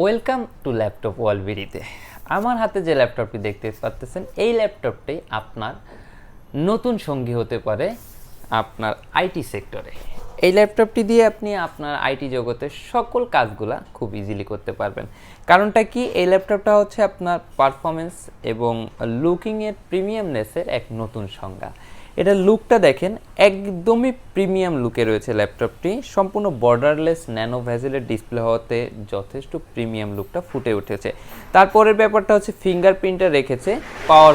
Welcome to laptop ওয়ালবিডিতে। আমার হাতে যে ল্যাপটপটি দেখতে পাচ্ছেন, এই ল্যাপটপটি আপনার নতুন সঙ্গী হতে পারে আপনার আইটি সেক্টরে। এই ল্যাপটপটি দিয়ে আপনি আপনার আইটি জগতের সকল কাজগুলা খুব ইজিলি করতে পারবেন। কারণটা কি, এই ল্যাপটপটা হচ্ছে আপনার পারফরমেন্স এবং লুকিংয়ের প্রিমিয়ামনেসের এক নতুন সংজ্ঞা। এটা লুকটা দেখেন, একদমই প্রিমিয়াম লুকে রয়েছে ল্যাপটপটি। সম্পূর্ণ বর্ডারলেস ন্যানো ভেজেলের ডিসপ্লে হওয়াতে যথেষ্ট প্রিমিয়াম লুকটা ফুটে উঠেছে। তারপরের ব্যাপারটা হচ্ছে ফিঙ্গারপ্রিন্টটা রেখেছে পাওয়ার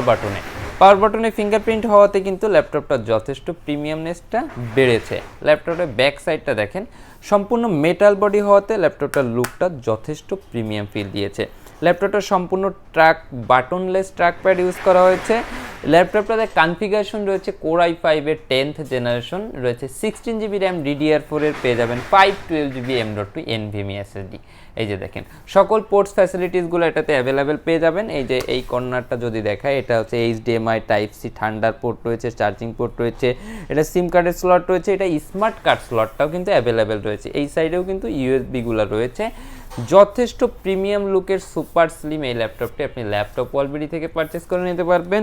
বাটনে ফিঙ্গারপ্রিন্ট হওয়াতে কিন্তু ল্যাপটপটা যথেষ্ট প্রিমিয়ামনেসটা বেড়েছে। ল্যাপটপের ব্যাক সাইডটা দেখেন, সম্পূর্ণ মেটাল বডি হওয়াতে ল্যাপটপটার লুকটা যথেষ্ট প্রিমিয়াম ফিল দিয়েছে। ল্যাপটপটা সম্পূর্ণ বাটনলেস ট্র্যাক প্যাড ইউজ করা হয়েছে। ল্যাপটপটাতে কনফিগারেশন রয়েছে কোর i5-এর 10th জেনারেশন, রয়েছে 16 GB র্যাম DDR4-এর, পেয়ে যাবেন 512 GB M.2 NVMe SSD। এই যে দেখেন, সকল পোর্টস ফ্যাসিলিটিসগুলো এটাতে অ্যাভেলেবেল পেয়ে যাবেন। এই যে এই কর্নারটা যদি দেখায়, এটা হচ্ছে HDMI Type-C থান্ডার পোর্ট রয়েছে, চার্জিং পোর্ট রয়েছে, এটা সিম কার্ডের স্লট রয়েছে, এটা স্মার্ট কার্ড স্লটটাও কিন্তু অ্যাভেলেবেল রয়েছে। এই সাইডেও কিন্তু USB-গুলো রয়েছে। যথেষ্ট প্রিমিয়াম লুকের সুপার স্লিম এই ল্যাপটপটি আপনি ল্যাপটপ ওয়ালবিডি থেকে পারচেস করে নিতে পারবেন।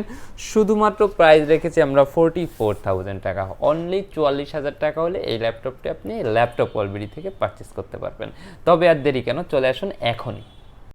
শুধুমাত্র প্রাইস রেখেছি আমরা 44,000 টাকা। অনলি 44,000 টাকা হলে এই ল্যাপটপটি আপনি ল্যাপটপ ওয়ালবিডি থেকে পারচেস করতে পারবেন। তবে আর দেরি কেন, চলে আসুন এখনই।